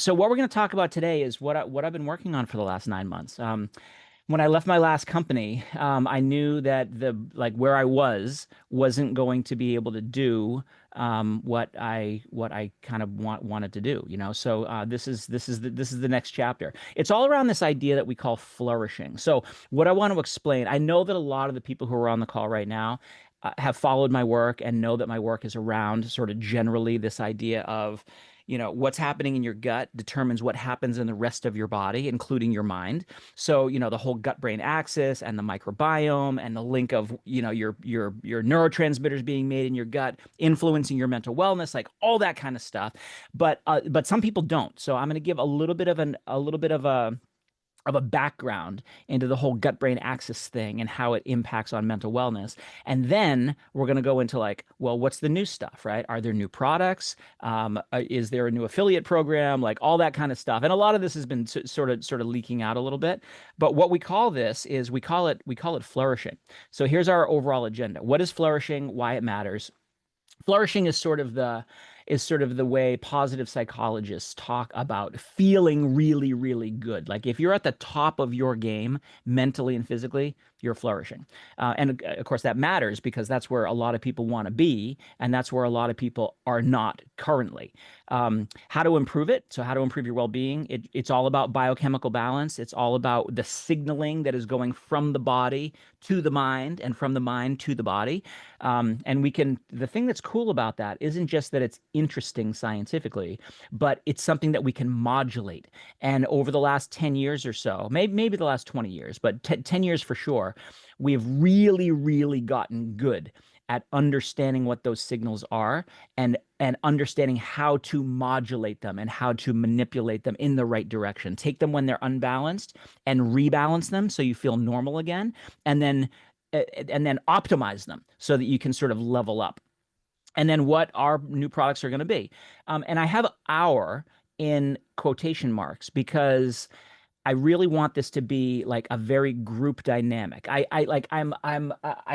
So what we're going to talk about today is what I've been working on for the last 9 months. When I left my last company, I knew that the like where I wasn't going to be able to do what I kind of wanted to do, you know. So this is the next chapter. It's all around this idea that we call flourishing. So what I want to explain, I know that a lot of the people who are on the call right now have followed my work and know that my work is around sort of generally this idea of, what's happening in your gut determines what happens in the rest of your body, including your mind. So, the whole gut-brain axis and the microbiome and the link of, your neurotransmitters being made in your gut, influencing your mental wellness, like all that kind of stuff. But some people don't. So I'm going to give a little bit of a background into the whole gut brain axis thing and how it impacts on mental wellness. And then we're going to go into like, well, what's the new stuff, right? Are there new products? Is there a new affiliate program? Like all that kind of stuff. And a lot of this has been sort of leaking out a little bit. But what we call this is we call it flourishing. So here's our overall agenda. What is flourishing? Why it matters? Flourishing is sort of the way positive psychologists talk about feeling really, really good. Like if you're at the top of your game mentally and physically, you're flourishing. And of course, that matters because that's where a lot of people want to be, and that's where a lot of people are not currently. How to improve it? So, how to improve your well-being? It's all about biochemical balance. It's all about the signaling that is going from the body to the mind and from the mind to the body. The thing that's cool about that isn't just that it's interesting scientifically, but it's something that we can modulate. And over the last 10 years or so, maybe the last 20 years, but 10 years for sure, we've really, really gotten good at understanding what those signals are and understanding how to modulate them and how to manipulate them in the right direction. Take them when they're unbalanced and rebalance them so you feel normal again, and then optimize them so that you can sort of level up. And then what our new products are going to be. And I have our in quotation marks because I really want this to be like a very group dynamic. I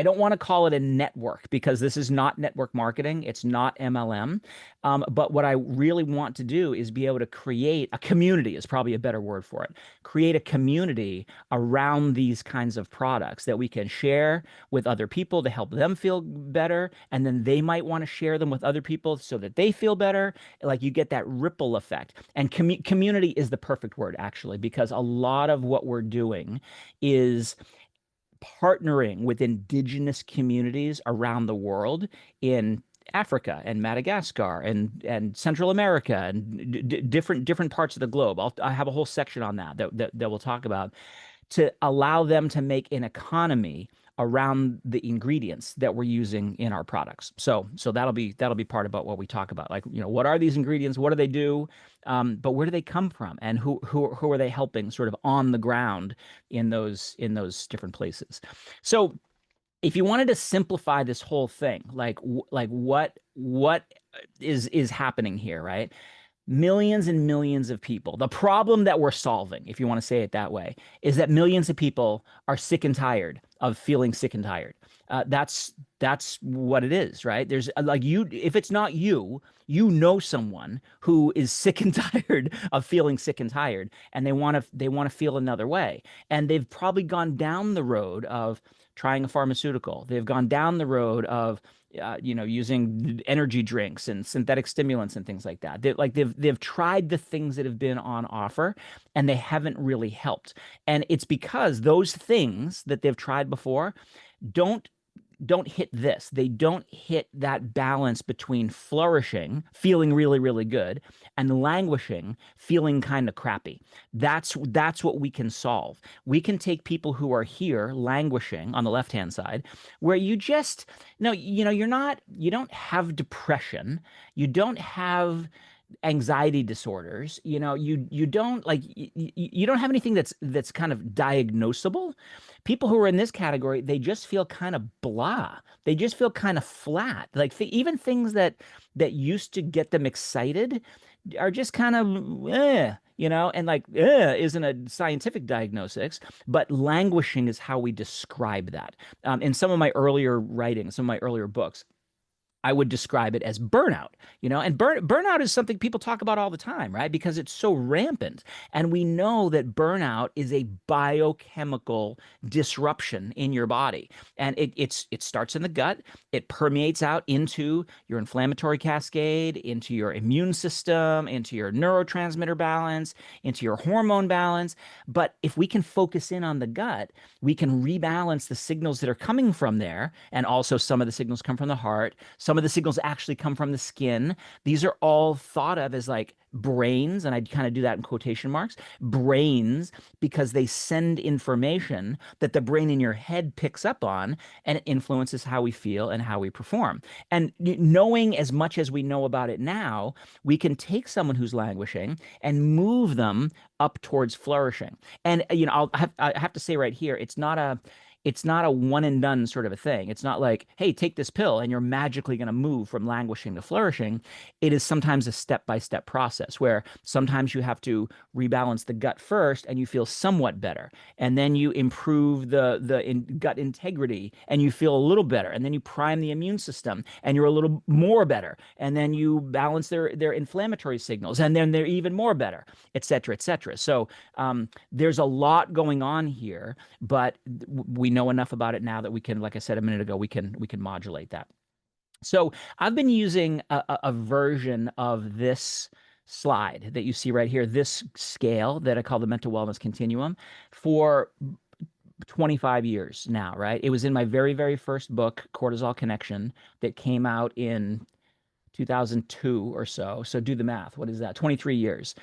don't want to call it a network because this is not network marketing. It's not MLM. But what I really want to do is be able to create a community is probably a better word for it. Create a community around these kinds of products that we can share with other people to help them feel better. And then they might want to share them with other people so that they feel better. Like you get that ripple effect. And community is the perfect word, actually, because a lot of what we're doing is partnering with indigenous communities around the world in Africa and Madagascar and Central America and different parts of the globe. I have a whole section on that we'll talk about to allow them to make an economy around the ingredients that we're using in our products. So that'll be part about what we talk about. Like, what are these ingredients? What do they do? But where do they come from? And who are they helping sort of on the ground in those different places? So if you wanted to simplify this whole thing, like what is happening here, right? Millions and millions of people. The problem that we're solving, if you want to say it that way, is that millions of people are sick and tired of feeling sick and tired. That's what it is, right? There's like if it's not you, someone who is sick and tired of feeling sick and tired, and they want to feel another way, and they've probably gone down the road of trying a pharmaceutical. They've gone down the road of using energy drinks and synthetic stimulants and things like that. They've tried the things that have been on offer, and they haven't really helped. And it's because those things that they've tried before don't don't hit this. They don't hit that balance between flourishing, feeling really, really good, and languishing, feeling kind of crappy. That's what we can solve. We can take people who are here languishing on the left-hand side, where you just no, you don't have depression, you don't have anxiety disorders, you don't you don't have anything that's kind of diagnosable. People who are in this category, they just feel kind of blah. They just feel kind of flat. Like even things that used to get them excited are just kind of and isn't a scientific diagnosis, but languishing is how we describe that. In some of my earlier writings, some of my earlier books, I would describe it as burnout, and burnout is something people talk about all the time, right? Because it's so rampant. And we know that burnout is a biochemical disruption in your body. And it starts in the gut, it permeates out into your inflammatory cascade, into your immune system, into your neurotransmitter balance, into your hormone balance. But if we can focus in on the gut, we can rebalance the signals that are coming from there. And also, some of the signals come from the heart. Some of the signals actually come from the skin. These are all thought of as like brains, and I kind of do that in quotation marks, brains, because they send information that the brain in your head picks up on, and it influences how we feel and how we perform. And knowing as much as we know about it now, we can take someone who's languishing and move them up towards flourishing. And I have to say right here, it's not a one and done sort of a thing. It's not like, hey, take this pill and you're magically going to move from languishing to flourishing. It is sometimes a step-by-step process where sometimes you have to rebalance the gut first and you feel somewhat better. And then you improve the gut integrity and you feel a little better. And then you prime the immune system and you're a little more better. And then you balance their inflammatory signals and then they're even more better, et cetera, et cetera. So there's a lot going on here, but we know enough about it now that we can, like I said a minute ago, we can modulate that. So I've been using a version of this slide that you see right here, this scale that I call the mental wellness continuum, for 25 years now, right? It was in my very, very first book, Cortisol Connection, that came out in 2002 or so. So do the math. What is that? 23 years.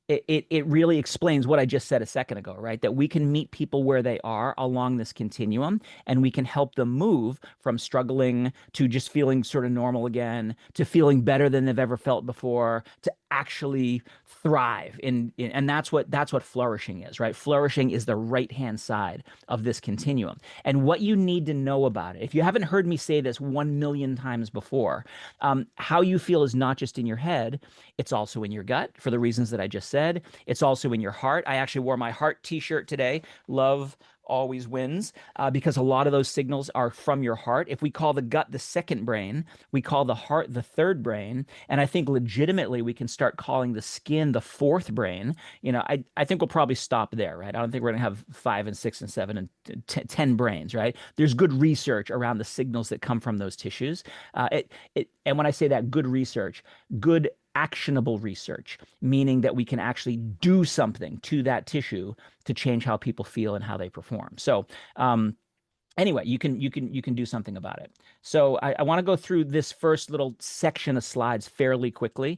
It really explains what I just said a second ago, right? That we can meet people where they are along this continuum and we can help them move from struggling to just feeling sort of normal again, to feeling better than they've ever felt before, to actually thrive and that's what flourishing is, right? Flourishing is the right-hand side of this continuum. And what you need to know about it, if you haven't heard me say this 1 million times before, how you feel is not just in your head, it's also in your gut for the reasons that I just said. It's also in your heart. I actually wore my heart t-shirt today. Love always wins, because a lot of those signals are from your heart. If we call the gut the second brain, we call the heart the third brain. And I think legitimately we can start calling the skin the fourth brain. I think we'll probably stop there, right? I don't think we're going to have 5 and 6 and 7 and 10 brains, right? There's good research around the signals that come from those tissues. And when I say that, good research, good actionable research, meaning that we can actually do something to that tissue to change how people feel and how they perform. So, anyway, you can do something about it. So I want to go through this first little section of slides fairly quickly,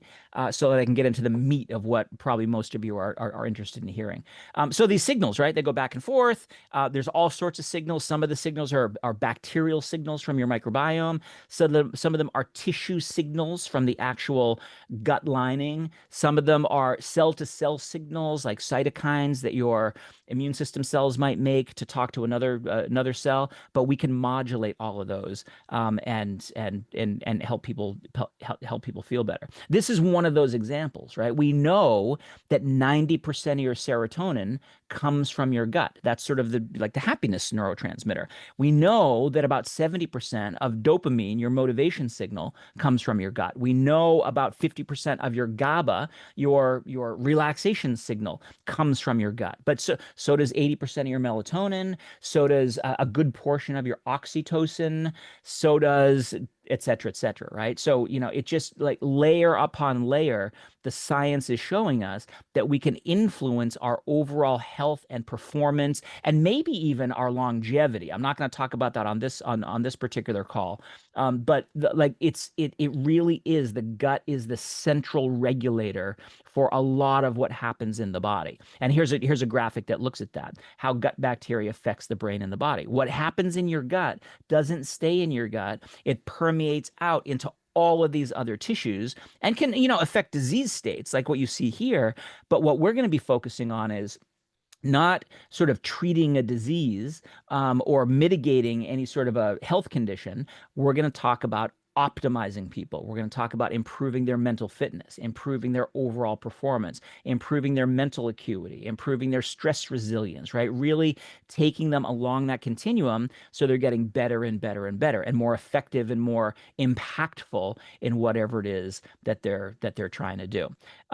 so that I can get into the meat of what probably most of you are interested in hearing. So these signals, right? They go back and forth. There's all sorts of signals. Some of the signals are bacterial signals from your microbiome. Some of them are tissue signals from the actual gut lining. Some of them are cell-to-cell signals like cytokines that your immune system cells might make to talk to another cell. But we can modulate all of those, and help people feel better. This is one of those examples, right? We know that 90% of your serotonin comes from your gut. That's sort of the happiness neurotransmitter. We know that about 70% of dopamine, your motivation signal, comes from your gut. We know about 50% of your GABA, your relaxation signal, comes from your gut. But so does 80% of your melatonin. So does a good portion of your oxytocin. So does et cetera, right? So, it just like layer upon layer, the science is showing us that we can influence our overall health and performance and maybe even our longevity. I'm not going to talk about that on this particular call. But it really is, the gut is the central regulator for a lot of what happens in the body. And here's a graphic that looks at that, how gut bacteria affects the brain and the body. What happens in your gut doesn't stay in your gut. It permeates out into all of these other tissues and can, affect disease states like what you see here. But what we're going to be focusing on is not sort of treating a disease, or mitigating any sort of a health condition. We're going to talk about optimizing people. We're going to talk about improving their mental fitness, improving their overall performance, improving their mental acuity, improving their stress resilience, right? Really taking them along that continuum so they're getting better and better and better and more effective and more impactful in whatever it is that they're trying to do.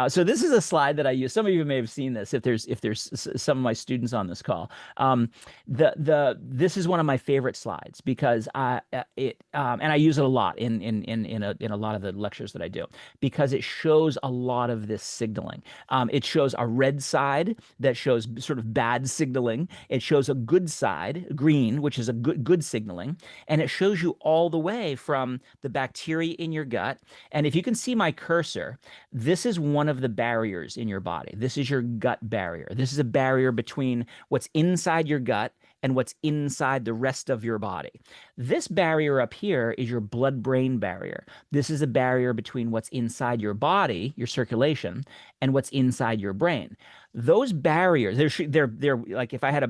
So this is a slide that I use. Some of you may have seen this if there's some of my students on this call. Um, this is one of my favorite slides because and I use it a lot in a lot of the lectures that I do because it shows a lot of this signaling. It shows a red side that shows sort of bad signaling. It shows a good side, green, which is a good signaling, and it shows you all the way from the bacteria in your gut. And if you can see my cursor, this is one of the barriers in your body. This is your gut barrier. This is a barrier between what's inside your gut and what's inside the rest of your body. This barrier up here is your blood-brain barrier. This is a barrier between what's inside your body, your circulation, and what's inside your brain. Those barriers, they're like if I had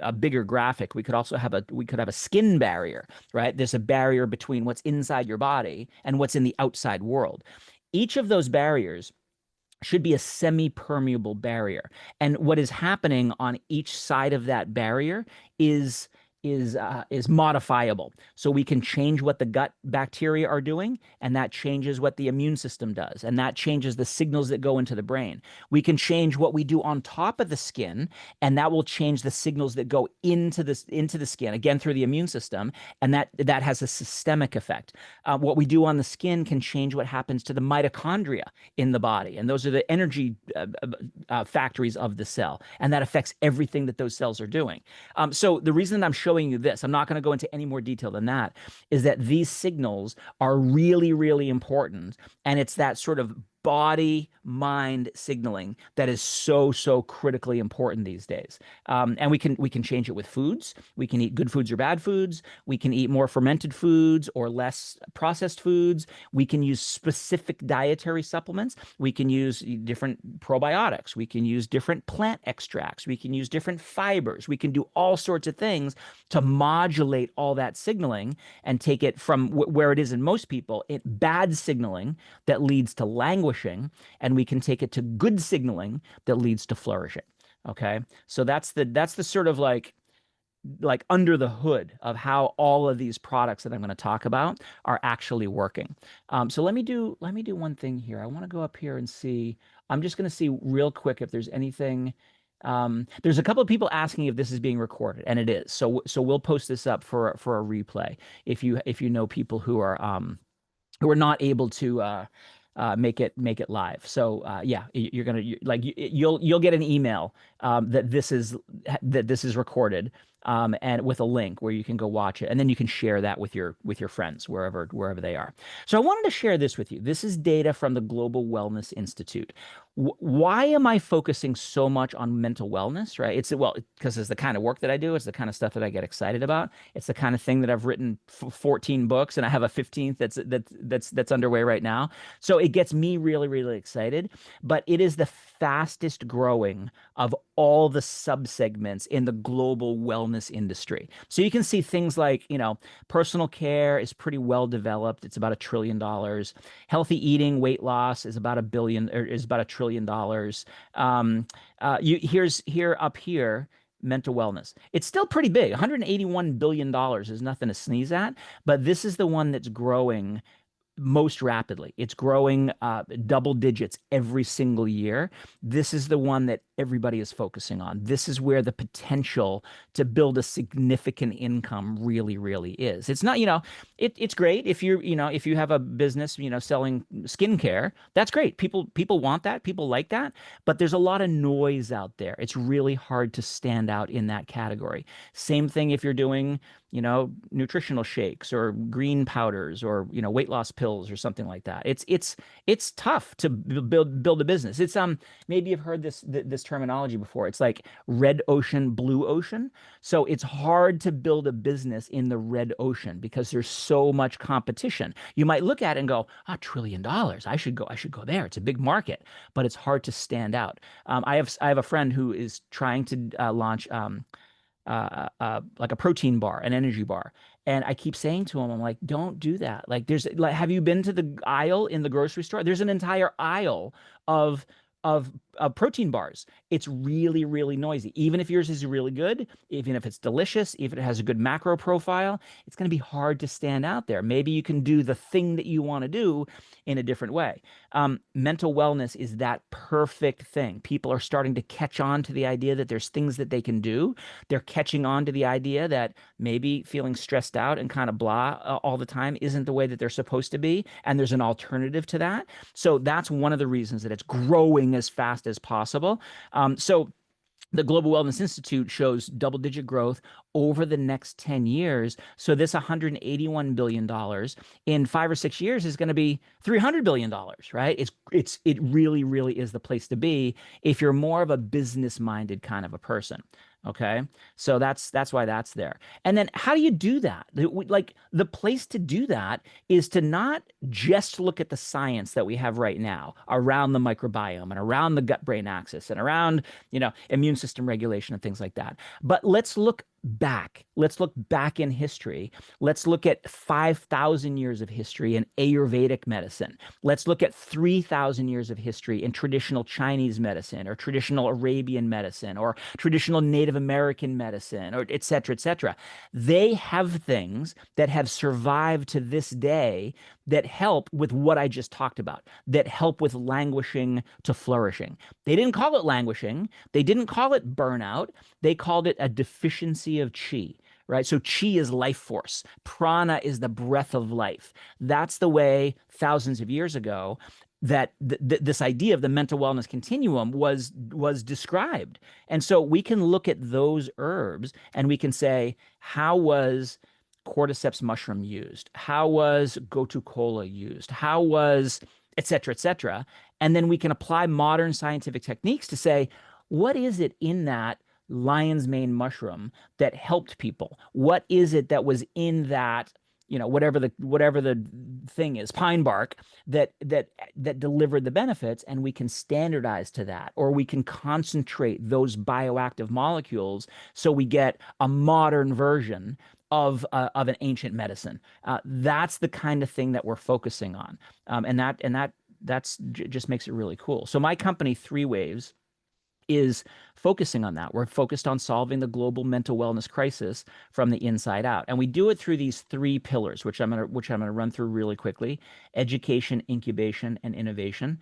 a bigger graphic, we could have a skin barrier, right? There's a barrier between what's inside your body and what's in the outside world. Each of those barriers should be a semi-permeable barrier. And what is happening on each side of that barrier is is modifiable. So we can change what the gut bacteria are doing, and that changes what the immune system does, and that changes the signals that go into the brain. We can change what we do on top of the skin, and that will change the signals that go into the skin, again through the immune system, and that has a systemic effect. What we do on the skin can change what happens to the mitochondria in the body, and those are the energy factories of the cell, and that affects everything that those cells are doing. So the reason I'm showing you this, I'm not going to go into any more detail than that, is that these signals are really, really important, and it's that sort of body mind signaling that is so critically important these days. And we can change it with foods. We can eat good foods or bad foods. We can eat more fermented foods or less processed foods. We can use specific dietary supplements. We can use different probiotics. We can use different plant extracts. We can use different fibers. We can do all sorts of things to modulate all that signaling and take it from where it is in most people, bad signaling that leads to languishing, and we can take it to good signaling that leads to flourishing. Okay, so that's the sort of like under the hood of how all of these products that I'm going to talk about are actually working. So let me do one thing here. I want to go up here and see. I'm just going to see real quick if there's anything. There's a couple of people asking if this is being recorded, and it is. So we'll post this up for a replay if you know people who are not able to make it live. So yeah, you'll get an email that this is recorded, and with a link where you can go watch it, and then you can share that with your friends wherever they are. So I wanted to share this with you. This is data from the Global Wellness Institute. Why am I focusing so much on mental wellness, right? Because it's the kind of work that I do. It's the kind of stuff that I get excited about. It's the kind of thing that I've written 14 books, and I have a 15th that's underway right now. So it gets me really, really excited. But it is the fastest growing of all the subsegments in the global wellness industry. So you can see things like, personal care is pretty well developed. It's about $1 trillion. Healthy eating, weight loss is about $1 trillion. Here up here, mental wellness. It's still pretty big. $181 billion is nothing to sneeze at, but this is the one that's growing most rapidly. It's growing double digits every single year. This is the one that everybody is focusing on. This is where the potential to build a significant income really, really is. It's not, it's great if if you have a business, selling skincare, that's great. People want that. People like that. But there's a lot of noise out there. It's really hard to stand out in that category. Same thing if you're doing, nutritional shakes or green powders or, weight loss pills or something like that. It's tough to build a business. It's maybe you've heard this terminology before. It's like red ocean, blue ocean. So it's hard to build a business in the red ocean because there's so much competition. You might look at it and go, $1 trillion. I should go there. It's a big market, but it's hard to stand out. I have a friend who is trying to launch like a protein bar, an energy bar. And I keep saying to him, I'm like, don't do that. Like, have you been to the aisle in the grocery store? There's an entire aisle of of protein bars. It's really, really noisy. Even if yours is really good, even if it's delicious, even if it has a good macro profile, it's going to be hard to stand out there. Maybe you can do the thing that you want to do in a different way. Mental wellness is that perfect thing. People are starting to catch on to the idea that there's things that they can do. They're catching on to the idea that maybe feeling stressed out and kind of blah all the time isn't the way that they're supposed to be. And there's an alternative to that. So that's one of the reasons that it's growing as fast as possible. So the Global Wellness Institute shows double-digit growth over the next 10 years. So this $181 billion in 5 or 6 years is going to be $300 billion, right? It really, really is the place to be if you're more of a business-minded kind of a person. Okay. So that's why that's there. And then how do you do that? Like the place to do that is to not just look at the science that we have right now around the microbiome and around the gut-brain axis and around, immune system regulation and things like that. But let's look back. Let's look back in history. Let's look at 5,000 years of history in Ayurvedic medicine. Let's look at 3,000 years of history in traditional Chinese medicine or traditional Arabian medicine or traditional Native American medicine or et cetera, et cetera. They have things that have survived to this day that help with what I just talked about, that help with languishing to flourishing. They didn't call it languishing. They didn't call it burnout. They called it a deficiency of chi, right? So chi is life force. Prana is the breath of life. That's the way thousands of years ago that this idea of the mental wellness continuum was described. And so we can look at those herbs and we can say, how was cordyceps mushroom used? How was gotu kola used? How was et cetera, et cetera? And then we can apply modern scientific techniques to say, what is it in that lion's mane mushroom that helped people? What is it that was in that, whatever the thing is, pine bark that delivered the benefits, and we can standardize to that, or we can concentrate those bioactive molecules so we get a modern version of an ancient medicine. That's the kind of thing that we're focusing on, and that's just makes it really cool. So my company, Three Waves, is focusing on that. We're focused on solving the global mental wellness crisis from the inside out. And we do it through these three pillars, which I'm gonna run through really quickly: education, incubation, and innovation.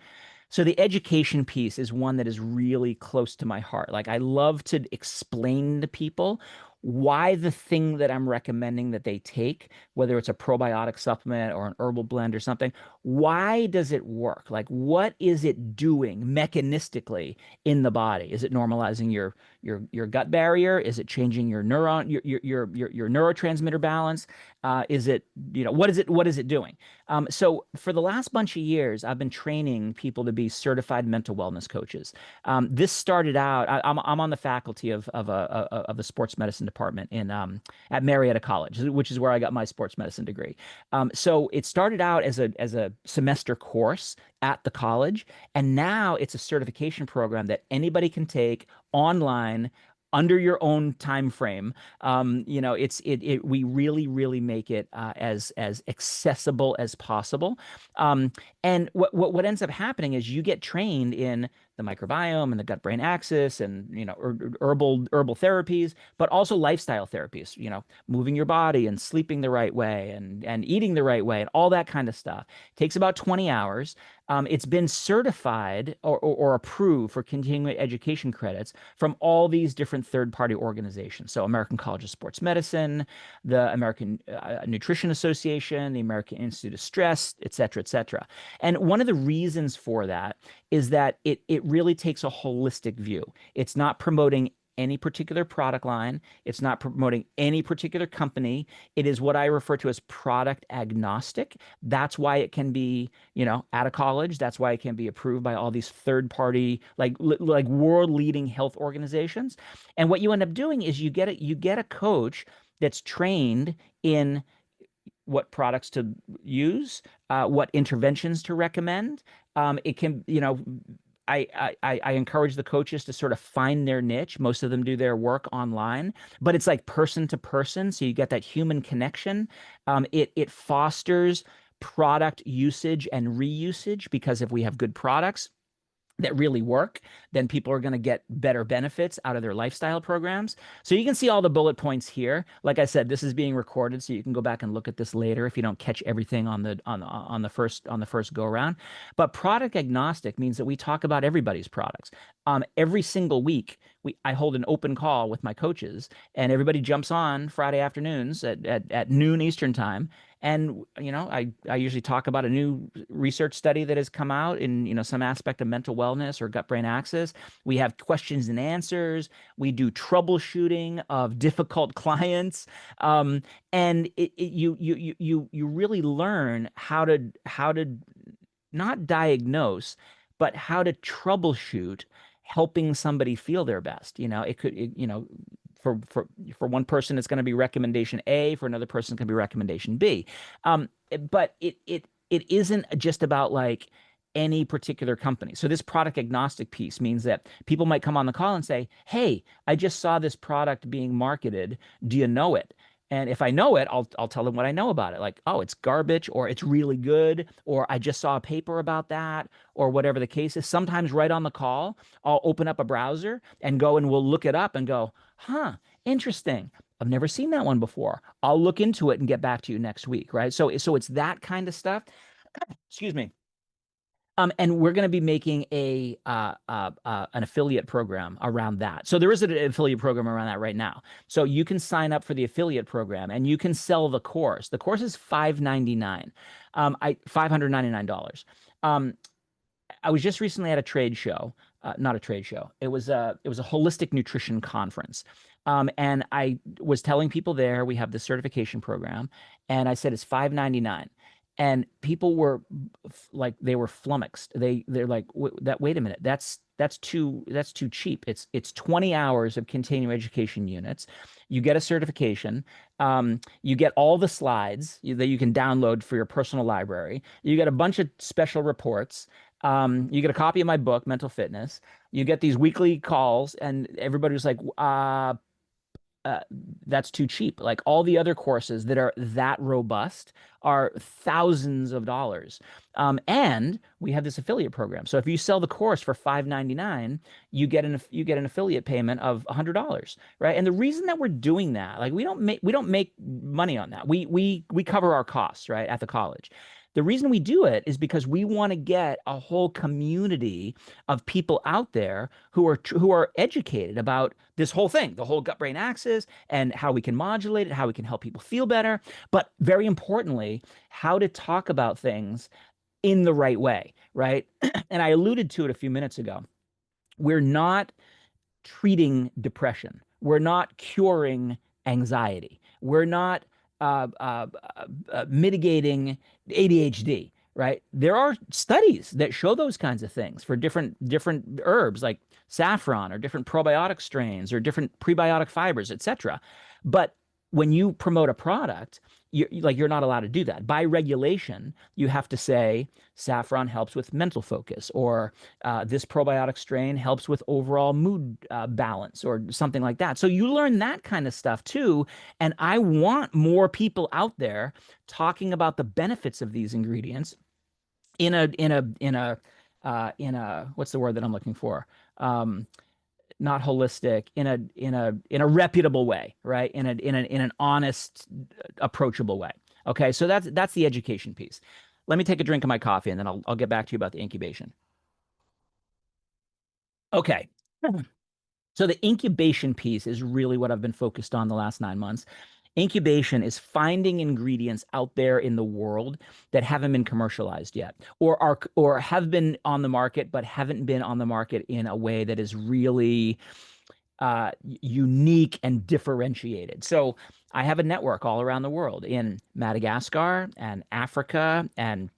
So the education piece is one that is really close to my heart. Like I love to explain to people why the thing that I'm recommending that they take, whether it's a probiotic supplement or an herbal blend or something, why does it work? Like what is it doing mechanistically in the body? Is it normalizing your gut barrier? Is it changing your your neurotransmitter balance? Is it, what is it doing? So for the last bunch of years, I've been training people to be certified mental wellness coaches. This started out. I'm on the faculty of the sports medicine department in at Marietta College, which is where I got my sports medicine degree. So it started out as a semester course at the college, and now it's a certification program that anybody can take online under your own time frame. We really, really make it as accessible as possible. And what ends up happening is you get trained in the microbiome and the gut brain axis and herbal therapies, but also lifestyle therapies, moving your body and sleeping the right way and eating the right way and all that kind of stuff. It takes about 20 hours. It's been certified or approved for continuing education credits from all these different third-party organizations. So American College of Sports Medicine, the American Nutrition Association, the American Institute of Stress, et cetera, et cetera. And one of the reasons for that is that it really takes a holistic view. It's not promoting any particular product line. It's not promoting any particular company. It is what I refer to as product agnostic. That's why it can be, out of college. That's why it can be approved by all these third party, like world leading health organizations. And what you end up doing is you get a coach that's trained in what products to use, what interventions to recommend. It can, I encourage the coaches to sort of find their niche. Most of them do their work online, but it's like person to person, so you get that human connection. It fosters product usage and reusage because if we have good products that really work, then people are going to get better benefits out of their lifestyle programs. So you can see all the bullet points here. Like I said, this is being recorded, so you can go back and look at this later if you don't catch everything on the first go around. But product agnostic means that we talk about everybody's products. Every single week, I hold an open call with my coaches, and everybody jumps on Friday afternoons at noon Eastern time. And I usually talk about a new research study that has come out in some aspect of mental wellness or gut-brain axis. We have questions and answers. We do troubleshooting of difficult clients, and you really learn how to not diagnose, but how to troubleshoot helping somebody feel their best. For one person, it's going to be recommendation A. For another person, it's going to be recommendation B. But it isn't just about like any particular company. So this product agnostic piece means that people might come on the call and say, "Hey, I just saw this product being marketed. Do you know it?" And if I know it, I'll tell them what I know about it. Like, oh, it's garbage, or it's really good, or I just saw a paper about that, or whatever the case is. Sometimes right on the call, I'll open up a browser and go and we'll look it up and go, huh, interesting. I've never seen that one before. I'll look into it and get back to you next week, right? So it's that kind of stuff. Excuse me. And we're going to be making an affiliate program around that. So there is an affiliate program around that right now. So you can sign up for the affiliate program and you can sell the course. The course is $599, $599. I was just recently at a trade show, not a trade show. It was a holistic nutrition conference. And I was telling people there we have the certification program, and I said it's $599. And people were like they were flummoxed. They're like that. Wait a minute, that's too cheap. It's 20 hours of continuing education units. You get a certification. You get all the slides that you can download for your personal library. You get a bunch of special reports. You get a copy of my book, Mental Fitness. You get these weekly calls, and everybody was like, uh, that's too cheap. Like all the other courses that are that robust are thousands of dollars. And we have this affiliate program. So if you sell the course for $599, you get an affiliate payment of $100, right? And the reason that we're doing that, like we don't make money on that. We cover our costs, right, at the college. The reason we do it is because we want to get a whole community of people out there who are educated about this whole thing, the whole gut-brain axis, and how we can modulate it, how we can help people feel better, but very importantly, how to talk about things in the right way, right? And I alluded to it a few minutes ago. We're not treating depression. We're not curing anxiety. We're not mitigating ADHD, right? There are studies that show those kinds of things for different herbs like saffron or different probiotic strains or different prebiotic fibers, etc. But when you promote a product, you're not allowed to do that. By regulation, you have to say saffron helps with mental focus, or this probiotic strain helps with overall mood balance, or something like that. So you learn that kind of stuff too. And I want more people out there talking about the benefits of these ingredients in a what's the word that I'm looking for? Not holistic, in a reputable way, right? In an honest, approachable way. Okay, so that's the education piece. Let me take a drink of my coffee, and then I'll get back to you about the incubation. Okay. So the incubation piece is really what I've been focused on the last 9 months. Incubation is finding ingredients out there in the world that haven't been commercialized yet, or have been on the market but haven't been on the market in a way that is really unique and differentiated. So I have a network all around the world in Madagascar and Africa and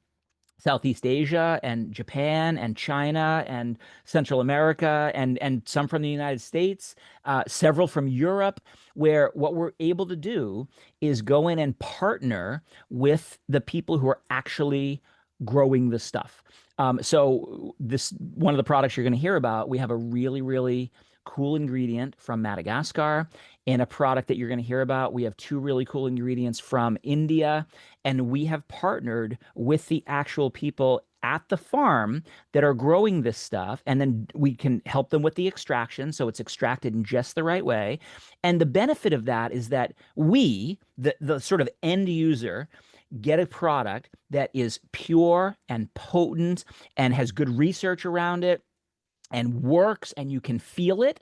Southeast Asia and Japan and China and Central America and some from the United States, several from Europe, where what we're able to do is go in and partner with the people who are actually growing the stuff. So this one of the products you're going to hear about, we have a really, really cool ingredient from Madagascar. In a product that you're going to hear about, we have two really cool ingredients from India, and we have partnered with the actual people at the farm that are growing this stuff, and then we can help them with the extraction, so it's extracted in just the right way. And the benefit of that is that we, the sort of end user, get a product that is pure and potent and has good research around it and works and you can feel it.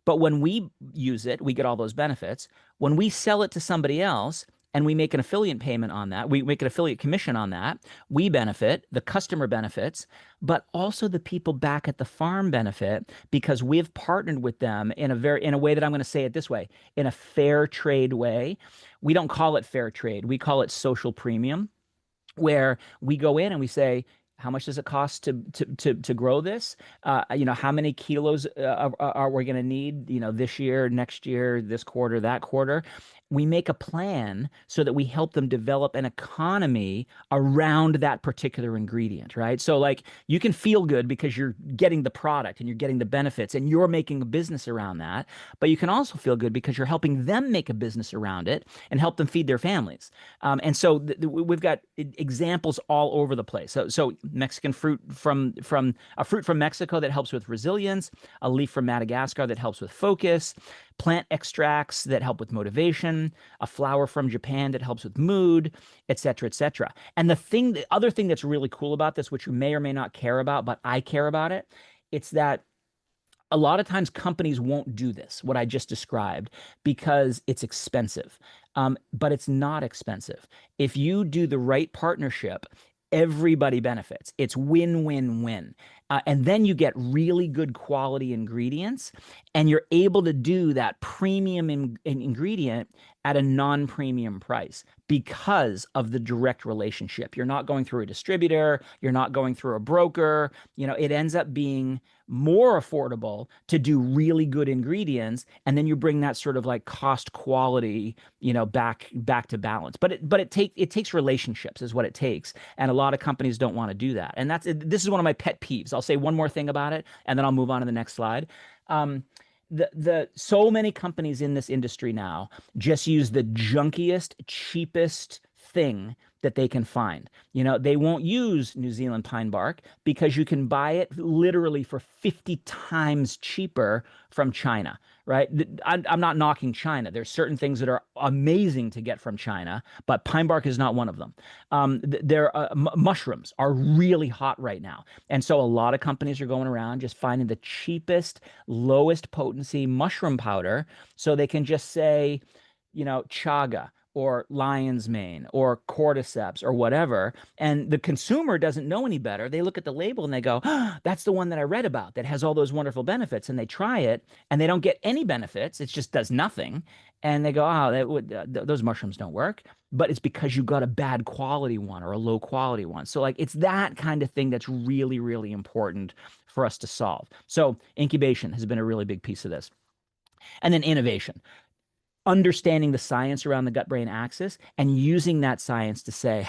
But when we use it, we get all those benefits. When we sell it to somebody else and we make an affiliate payment on that, we make an affiliate commission on that, we benefit, the customer benefits, but also the people back at the farm benefit because we've partnered with them in a way that I'm going to say it this way, in a fair trade way. We don't call it fair trade. We call it social premium, where we go in and we say, how much does it cost to grow this? How many kilos are we going to need, this year, next year, this quarter, that quarter? We make a plan so that we help them develop an economy around that particular ingredient, right? So like you can feel good because you're getting the product and you're getting the benefits and you're making a business around that, but you can also feel good because you're helping them make a business around it and help them feed their families. And so we've got examples all over the place. So Mexican fruit from a fruit from Mexico that helps with resilience, a leaf from Madagascar that helps with focus, plant extracts that help with motivation, a flower from Japan that helps with mood, et cetera, et cetera. And the other thing that's really cool about this, which you may or may not care about, but I care about it, it's that a lot of times companies won't do this, what I just described, because it's expensive. But it's not expensive. If you do the right partnership, everybody benefits. It's win, win, win. And then you get really good quality ingredients, and you're able to do that premium ingredient at a non-premium price because of the direct relationship. You're not going through a distributor, you're not going through a broker. It ends up being more affordable to do really good ingredients, and then you bring that sort of like cost quality, back to balance. But it takes relationships is what it takes, and a lot of companies don't want to do that. And this is one of my pet peeves. I'll say one more thing about it, and then I'll move on to the next slide. So many companies in this industry now just use the junkiest, cheapest thing that they can find. They won't use New Zealand pine bark because you can buy it literally for 50 times cheaper from China, right? I'm not knocking China. There's certain things that are amazing to get from China, but pine bark is not one of them. Mushrooms are really hot right now. And so a lot of companies are going around just finding the cheapest, lowest potency mushroom powder so they can just say, chaga or lion's mane or cordyceps or whatever. And the consumer doesn't know any better. They look at the label and they go, oh, that's the one that I read about that has all those wonderful benefits. And they try it and they don't get any benefits. It just does nothing. And they go, oh, those mushrooms don't work. But it's because you got a bad quality one or a low quality one. So like it's that kind of thing that's really, really important for us to solve. So incubation has been a really big piece of this. And then innovation, understanding the science around the gut-brain axis and using that science to say,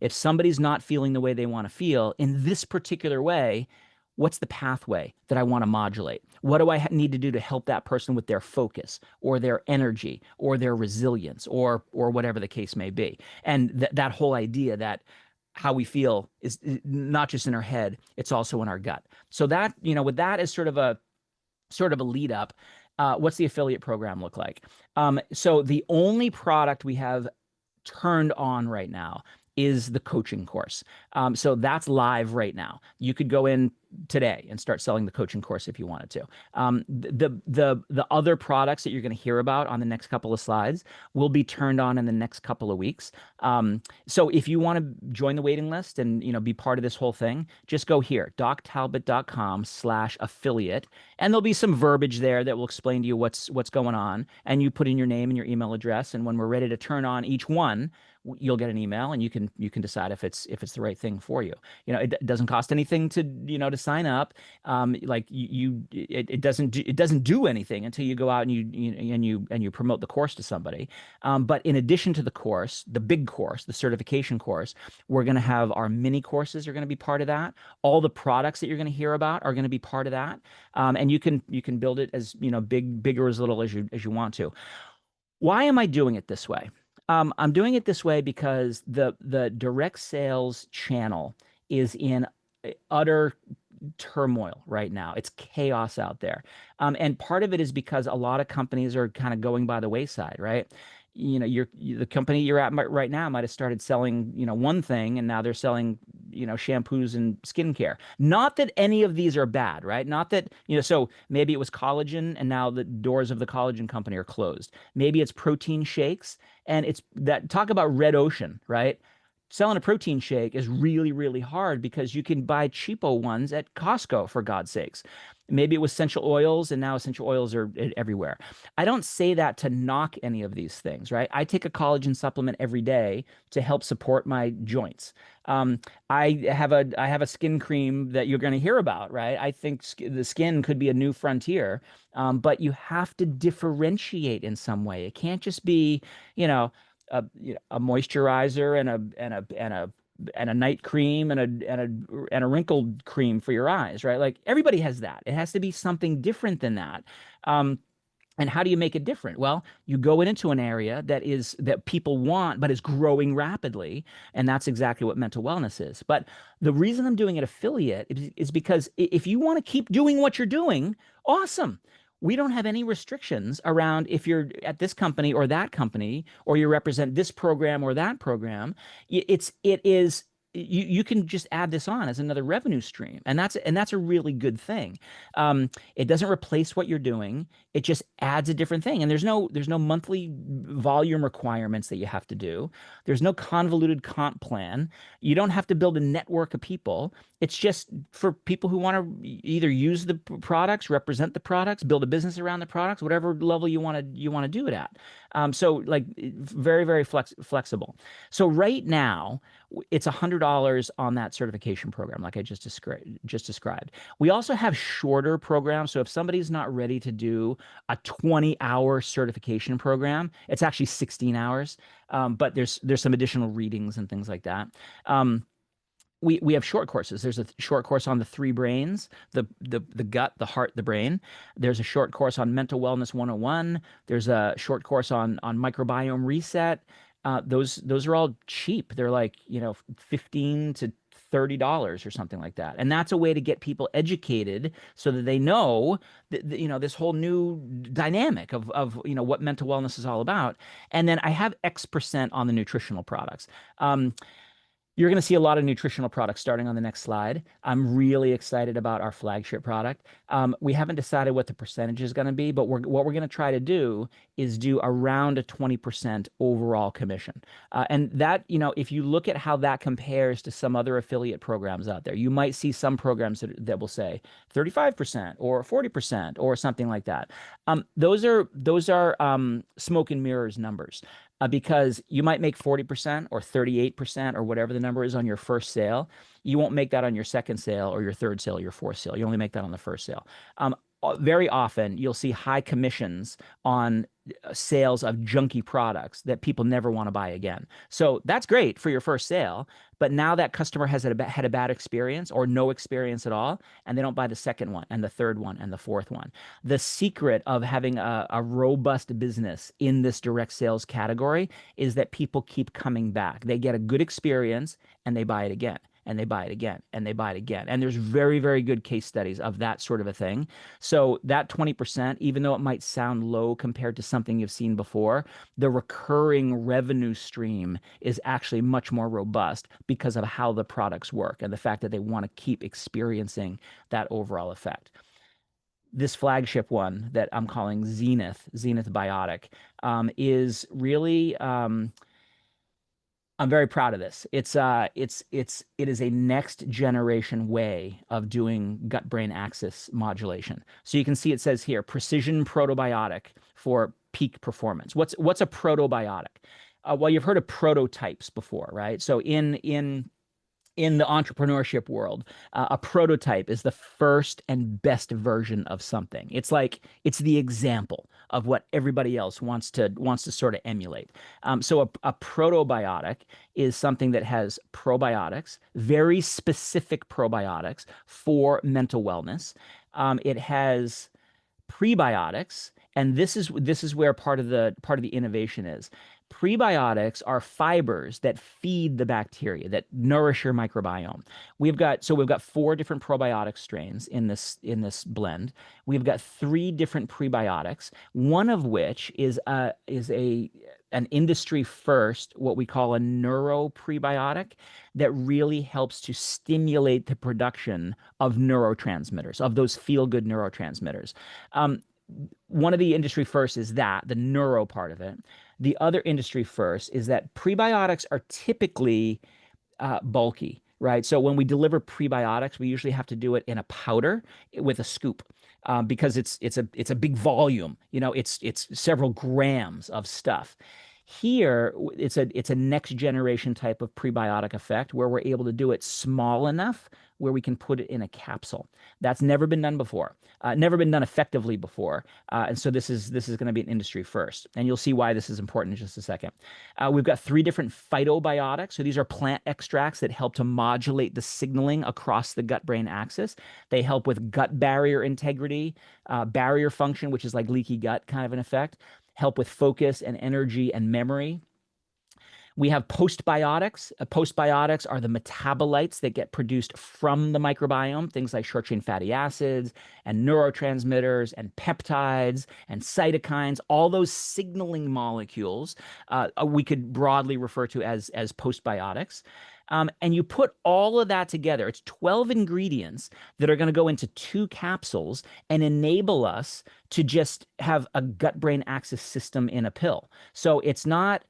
if somebody's not feeling the way they want to feel in this particular way, what's the pathway that I want to modulate? What do I need to do to help that person with their focus or their energy or their resilience or whatever the case may be? And that whole idea that how we feel is not just in our head, it's also in our gut. So that, with that as sort of a lead up, what's the affiliate program look like? So the only product we have turned on right now is the coaching course. So that's live right now. You could go in today and start selling the coaching course if you wanted to. The other products that you're going to hear about on the next couple of slides will be turned on in the next couple of weeks. So if you want to join the waiting list and be part of this whole thing, just go here, doctalbot.com/affiliate, and there'll be some verbiage there that will explain to you what's going on. And you put in your name and your email address, and when we're ready to turn on each one, you'll get an email and you can decide if it's the right thing for you. It doesn't cost anything to sign up. Like it doesn't do anything until you go out and you promote the course to somebody. But in addition to the course, the big course, the certification course, we're going to have our mini courses are going to be part of that. All the products that you're going to hear about are going to be part of that. And you can build it as, big or as little as you want to. Why am I doing it this way? I'm doing it this way because the direct sales channel is in utter turmoil right now. It's chaos out there. And part of it is because a lot of companies are kind of going by the wayside, right? The company you're at right now might have started selling, one thing, and now they're selling, shampoos and skincare. Not that any of these are bad, right? Not that, so maybe it was collagen and now the doors of the collagen company are closed. Maybe it's protein shakes and it's that talk about red ocean, right? Selling a protein shake is really, really hard because you can buy cheapo ones at Costco, for God's sakes. Maybe it was essential oils, and now essential oils are everywhere. I don't say that to knock any of these things, right? I take a collagen supplement every day to help support my joints. I have a skin cream that you're going to hear about, right? I think the skin could be a new frontier, but you have to differentiate in some way. It can't just be, you know, a moisturizer and a night cream and a wrinkled cream for your eyes, right? Like everybody has that. It has to be something different than that. Um, and how do you make it different? Well, you go into an area that people want, but is growing rapidly, and that's exactly what mental wellness is. But the reason I'm doing an affiliate is because if you want to keep doing what you're doing, awesome. We don't have any restrictions around if you're at this company or that company, or you represent this program or that program. It is you can just add this on as another revenue stream, and that's a really good thing. It doesn't replace what you're doing. It just adds a different thing. And there's no monthly volume requirements that you have to do. There's no convoluted comp plan. You don't have to build a network of people. It's just for people who want to either use the products, represent the products, build a business around the products, whatever level you want to do it at. So like very, very flexible. So right now it's $100 on that certification program, like I just described. We also have shorter programs. So if somebody's not ready to do a 20-hour certification program, it's actually 16 hours. But there's some additional readings and things like that. We have short courses. There's a short course on the three brains, the gut, the heart, the brain. There's a short course on mental wellness 101. There's a short course on microbiome reset. Those are all cheap. They're like, $15 to $30 or something like that. And that's a way to get people educated so that they know this whole new dynamic of what mental wellness is all about. And then I have X% on the nutritional products. You're going to see a lot of nutritional products starting on the next slide. I'm really excited about our flagship product. We haven't decided what the percentage is going to be, but what we're going to try to do is do around a 20% overall commission. And that, if you look at how that compares to some other affiliate programs out there, you might see some programs that will say 35% or 40% or something like that. Those are smoke and mirrors numbers. Because you might make 40% or 38% or whatever the number is on your first sale. You won't make that on your second sale or your third sale or your fourth sale. You only make that on the first sale. Very often, you'll see high commissions on sales of junky products that people never want to buy again. So that's great for your first sale. But now that customer has had a bad experience or no experience at all, and they don't buy the second one and the third one and the fourth one. The secret of having a robust business in this direct sales category is that people keep coming back. They get a good experience and they buy it again. And they buy it again, and they buy it again. And there's very, very good case studies of that sort of a thing. So that 20%, even though it might sound low compared to something you've seen before, the recurring revenue stream is actually much more robust because of how the products work and the fact that they want to keep experiencing that overall effect. This flagship one that I'm calling Zenith Biotic, is really I'm very proud of this. It is a next generation way of doing gut brain axis modulation. So you can see it says here precision protobiotic for peak performance. What's a protobiotic? Well, you've heard of prototypes before, right? So in in the entrepreneurship world, a prototype is the first and best version of something. It's like it's the example of what everybody else wants to sort of emulate. So a probiotic is something that has probiotics, very specific probiotics for mental wellness. It has prebiotics, and this is where part of the innovation is. Prebiotics are fibers that feed the bacteria, that nourish your microbiome. We've got four different probiotic strains in this blend. We've got three different prebiotics, one of which is an industry first, what we call a neuro prebiotic, that really helps to stimulate the production of neurotransmitters, of those feel good neurotransmitters. Um, One of the industry first is that, the neuro part of it. The other industry first is that prebiotics are typically bulky, right? So when we deliver prebiotics, we usually have to do it in a powder with a scoop. Because it's a big volume, it's several grams of stuff. Here, it's a next generation type of prebiotic effect where we're able to do it small enough where we can put it in a capsule. That's never been done before, never been done effectively before, and so this is going to be an industry first, and you'll see why this is important in just a second. We've got three different phytobiotics, so these are plant extracts that help to modulate the signaling across the gut-brain axis. They help with gut barrier integrity, barrier function, which is like leaky gut kind of an effect, help with focus and energy and memory. We have postbiotics. Postbiotics are the metabolites that get produced from the microbiome, things like short chain fatty acids and neurotransmitters and peptides and cytokines, all those signaling molecules we could broadly refer to as postbiotics. And you put all of that together. It's 12 ingredients that are going to go into two capsules and enable us to just have a gut-brain axis system in a pill. So it's not,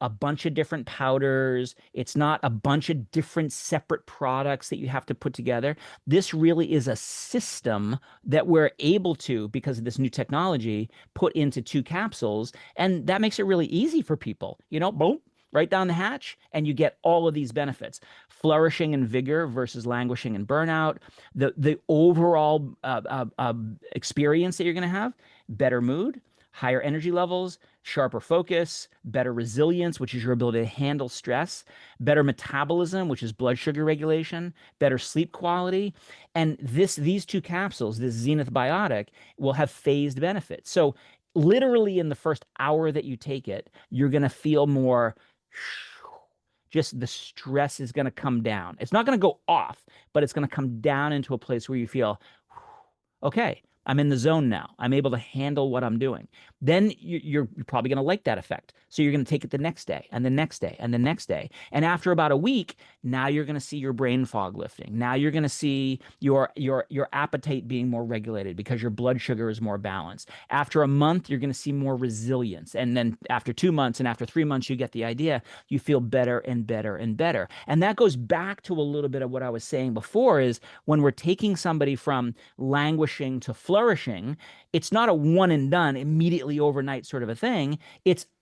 a bunch of different powders. It's not a bunch of different separate products that you have to put together. This really is a system that we're able to, because of this new technology, put into two capsules. And that makes it really easy for people. Boom, right down the hatch, and you get all of these benefits: flourishing and vigor versus languishing and burnout. The overall experience that you're going to have: better mood, higher energy levels, sharper focus, better resilience, which is your ability to handle stress, better metabolism, which is blood sugar regulation, better sleep quality. And these two capsules, this Zenith Biotic, will have phased benefits. So literally in the first hour that you take it, you're going to feel more, just the stress is going to come down. It's not going to go off, but it's going to come down into a place where you feel, okay, I'm in the zone now. I'm able to handle what I'm doing. Then you're probably going to like that effect. So you're going to take it the next day and the next day and the next day. And after about a week, now you're going to see your brain fog lifting. Now you're going to see your appetite being more regulated because your blood sugar is more balanced. After a month, you're going to see more resilience. And then after 2 months and after 3 months, you get the idea. You feel better and better and better. And that goes back to a little bit of what I was saying before, is when we're taking somebody from languishing to flourishing, it's not a one and done, immediately overnight sort of a thing.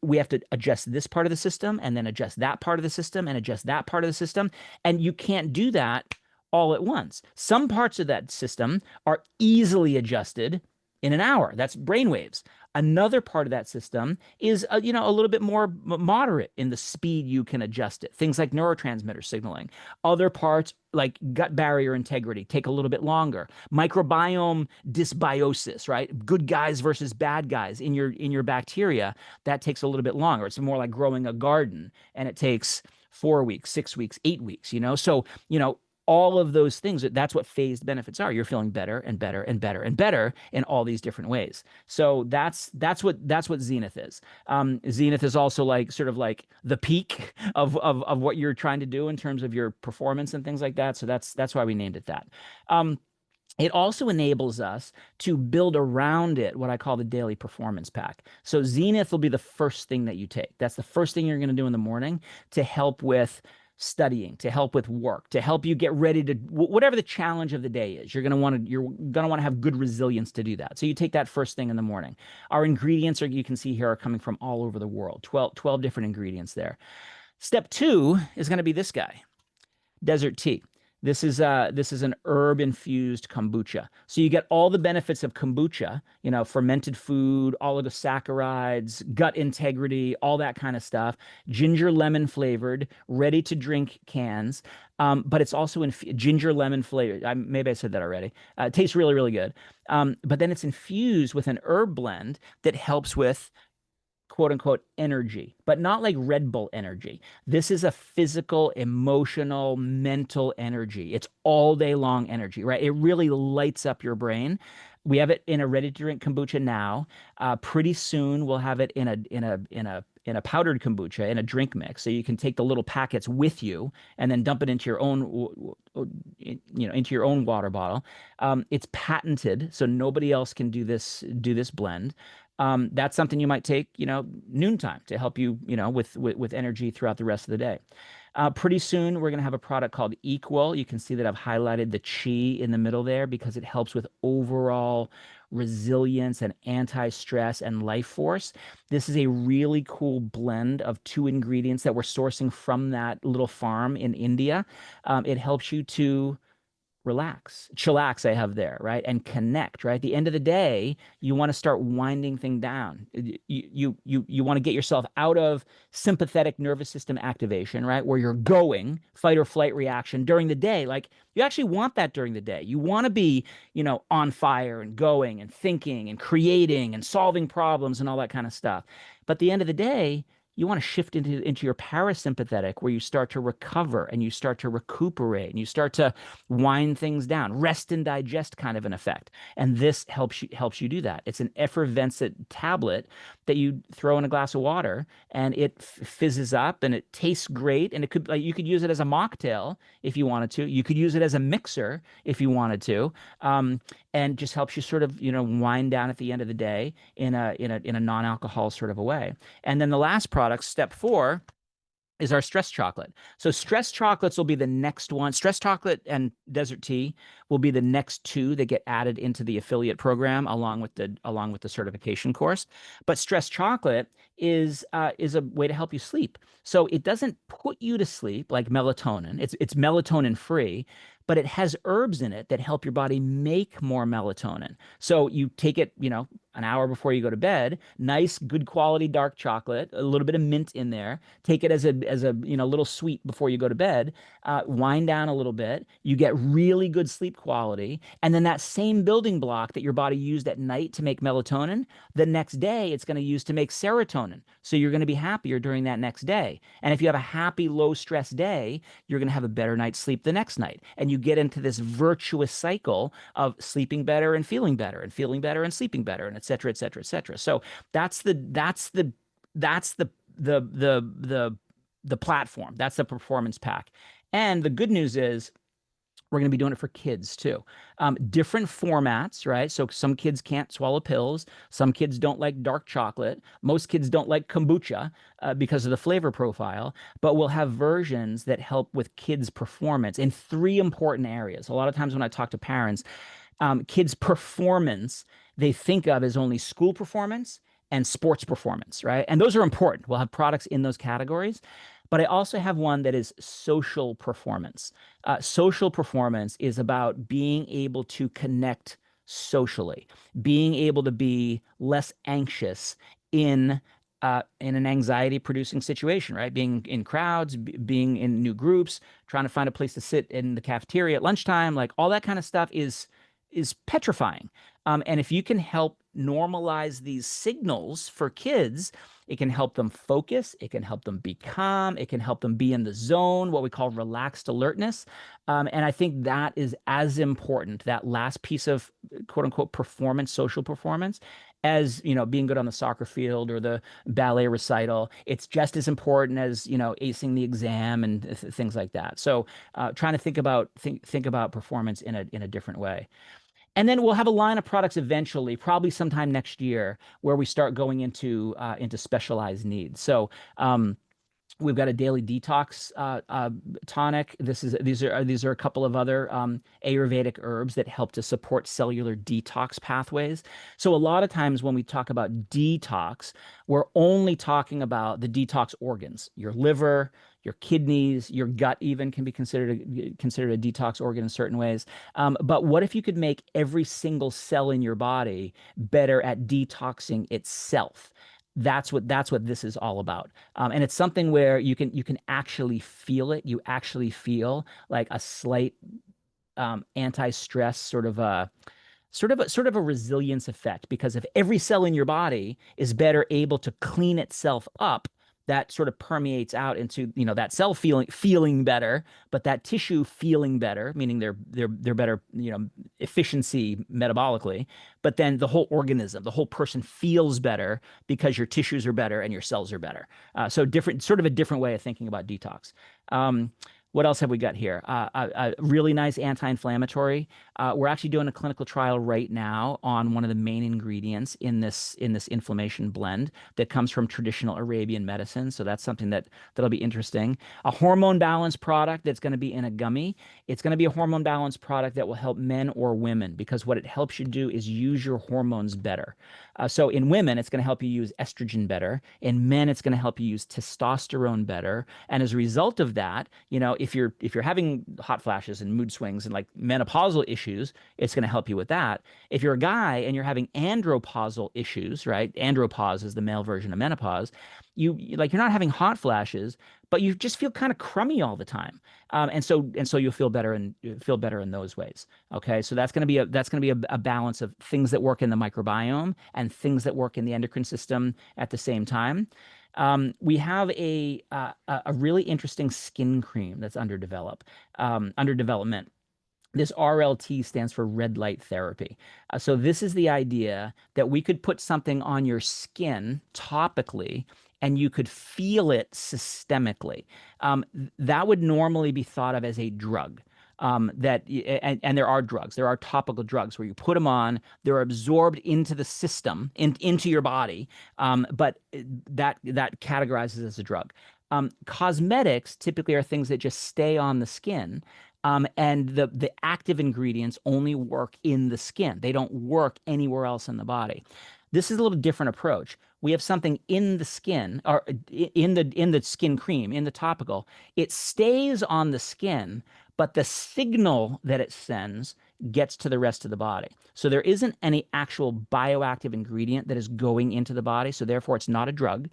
We have to adjust this part of the system and then adjust that part of the system and adjust that part of the system. And you can't do that all at once. Some parts of that system are easily adjusted in an hour. That's brainwaves. Another part of that system is a little bit more moderate in the speed you can adjust it. Things like neurotransmitter signaling. Other parts, like gut barrier integrity, take a little bit longer. Microbiome dysbiosis, right? Good guys versus bad guys in your bacteria, that takes a little bit longer. It's more like growing a garden, and it takes 4 weeks, 6 weeks, 8 weeks. So all of those things, that's what phased benefits are. You're feeling better and better and better and better in all these different ways. So that's what Zenith is. Zenith is also like sort of like the peak of what you're trying to do in terms of your performance and things like that. So that's why we named it that. It also enables us to build around it what I call the daily performance pack. So Zenith will be the first thing that you take. That's the first thing you're going to do in the morning to help with studying, to help with work, to help you get ready to whatever the challenge of the day is. You're going to want to have good resilience to do that. So you take that first thing in the morning. Our ingredients you can see here, are coming from all over the world. 12 different ingredients there. Step 2 is going to be this guy. Desert tea. This is an herb infused kombucha. So you get all the benefits of kombucha, fermented food, oligosaccharides, gut integrity, all that kind of stuff. Ginger lemon flavored, ready to drink cans. But it's also in ginger lemon flavored. Maybe I said that already. It tastes really, really good. But then it's infused with an herb blend that helps with quote unquote energy, but not like Red Bull energy. This is a physical, emotional, mental energy. It's all day long energy, right? It really lights up your brain. We have it in a ready to drink kombucha now. Pretty soon we'll have it in a powdered kombucha in a drink mix. So you can take the little packets with you and then dump it into your own into your own water bottle. It's patented, so nobody else can do this blend. That's something you might take, noontime to help you, with energy throughout the rest of the day. Pretty soon, we're going to have a product called Equal. You can see that I've highlighted the chi in the middle there because it helps with overall resilience and anti-stress and life force. This is a really cool blend of two ingredients that we're sourcing from that little farm in India. It helps you to relax, chillax, I have there, right? And connect, right? At the end of the day, you want to start winding things down. You want to get yourself out of sympathetic nervous system activation, right? Where you're going, fight or flight reaction during the day. Like you actually want that during the day. You want to be, on fire and going and thinking and creating and solving problems and all that kind of stuff. But at the end of the day, you want to shift into your parasympathetic where you start to recover and you start to recuperate and you start to wind things down, rest and digest kind of an effect. And this helps you do that. It's an effervescent tablet that you throw in a glass of water and it fizzes up and it tastes great. And it could like you could use it as a mocktail if you wanted to. You could use it as a mixer if you wanted to. And just helps you sort of, wind down at the end of the day in a non-alcohol sort of a way. And then the last product, step 4, is our stress chocolate. So stress chocolates will be the next one. Stress chocolate and desert tea will be the next two that get added into the affiliate program along with the certification course. But stress chocolate is a way to help you sleep. So it doesn't put you to sleep like melatonin. It's melatonin free, but it has herbs in it that help your body make more melatonin. So you take it, an hour before you go to bed, nice, good quality dark chocolate, a little bit of mint in there. Take it as a little sweet before you go to bed. Wind down a little bit. You get really good sleep quality, and then that same building block that your body used at night to make melatonin, the next day it's going to use to make serotonin. So you're going to be happier during that next day. And if you have a happy, low stress day, you're going to have a better night's sleep the next night, and you get into this virtuous cycle of sleeping better and feeling better and feeling better and sleeping better and et cetera, et cetera, et cetera. So that's the platform. That's the performance pack. And the good news is we're going to be doing it for kids too. Different formats, right? So some kids can't swallow pills. Some kids don't like dark chocolate. Most kids don't like kombucha because of the flavor profile. But we'll have versions that help with kids' performance in 3 important areas. A lot of times when I talk to parents, kids' performance they think of as only school performance and sports performance, right? And those are important. We'll have products in those categories. But I also have one that is social performance. Social performance is about being able to connect socially, being able to be less anxious in an anxiety producing situation, right? Being in crowds, being in new groups, trying to find a place to sit in the cafeteria at lunchtime, like all that kind of stuff is petrifying. And if you can help normalize these signals for kids, it can help them focus. It can help them be calm. It can help them be in the zone, what we call relaxed alertness. And I think that is as important, that last piece of quote unquote performance, social performance, as being good on the soccer field or the ballet recital. It's just as important as acing the exam and things like that. So trying to think about performance in a different way. And then we'll have a line of products eventually, probably sometime next year, where we start going into specialized needs. So we've got a daily detox tonic. These are a couple of other Ayurvedic herbs that help to support cellular detox pathways. So a lot of times when we talk about detox, we're only talking about the detox organs, your liver, your kidneys, your gut even can be considered a detox organ in certain ways. But what if you could make every single cell in your body better at detoxing itself? That's what this is all about. And it's something where you can actually feel it. You actually feel like a slight anti-stress sort of a resilience effect, because if every cell in your body is better able to clean itself up, that sort of permeates out into, that cell feeling better, but that tissue feeling better, meaning they're better, efficiency metabolically, but then the whole organism, the whole person feels better because your tissues are better and your cells are better. So different, sort of a different way of thinking about detox. Um, what else have we got here? A really nice anti-inflammatory. We're actually doing a clinical trial right now on one of the main ingredients in this inflammation blend that comes from traditional Arabian medicine. So that's something that'll be interesting. A hormone balance product that's going to be in a gummy. It's going to be a hormone balance product that will help men or women, because what it helps you do is use your hormones better. So in women, it's going to help you use estrogen better. In men, it's going to help you use testosterone better. And as a result of that, if you're having hot flashes and mood swings and like menopausal issues, it's going to help you with that. If you're a guy and you're having andropausal issues, right? Andropause is the male version of menopause. You're not having hot flashes, but you just feel kind of crummy all the time. And so you'll feel better in those ways. Okay, so that's going to be a balance of things that work in the microbiome and things that work in the endocrine system at the same time. We have a really interesting skin cream that's under development. This RLT stands for red light therapy. So this is the idea that we could put something on your skin topically and you could feel it systemically. That would normally be thought of as a drug. And there are drugs. There are topical drugs where you put them on, they're absorbed into the system, into your body, but that categorizes as a drug. Cosmetics typically are things that just stay on the skin. And the active ingredients only work in the skin. They don't work anywhere else in the body. This is a little different approach. We have something in the skin, or in the skin cream, in the topical. It stays on the skin, but the signal that it sends gets to the rest of the body. So there isn't any actual bioactive ingredient that is going into the body. So therefore, it's not a drug.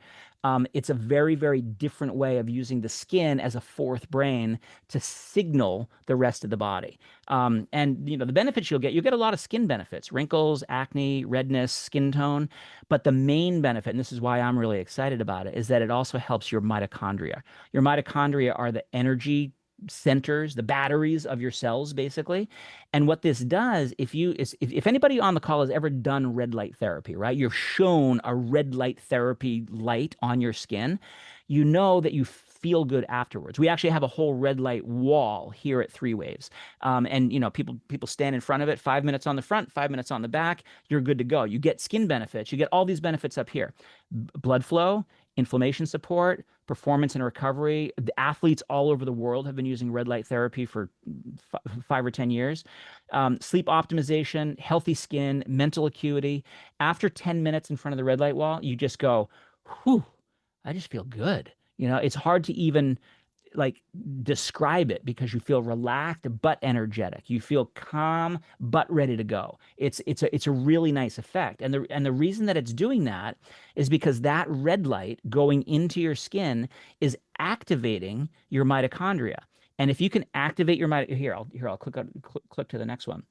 It's a very, very different way of using the skin as a fourth brain to signal the rest of the body. And the benefits you'll get a lot of skin benefits: wrinkles, acne, redness, skin tone. But the main benefit, and this is why I'm really excited about it, is that it also helps your mitochondria. Your mitochondria are the energy centers, the batteries of your cells, basically. And what this does, if anybody on the call has ever done red light therapy, right? You're shown a red light therapy light on your skin, you know that you feel good afterwards. We actually have a whole red light wall here at Three Waves. And people stand in front of it, 5 minutes on the front, 5 minutes on the back, you're good to go. You get skin benefits, you get all these benefits up here. Blood flow, inflammation support, performance and recovery. The athletes all over the world have been using red light therapy for 5 or 10 years. Sleep optimization, healthy skin, mental acuity. After 10 minutes in front of the red light wall, you just go, whew, I just feel good. It's hard to even like describe it, because you feel relaxed but energetic. You feel calm but ready to go. It's a really nice effect. And the reason that it's doing that is because that red light going into your skin is activating your mitochondria. And if you can activate your I'll click to the next one.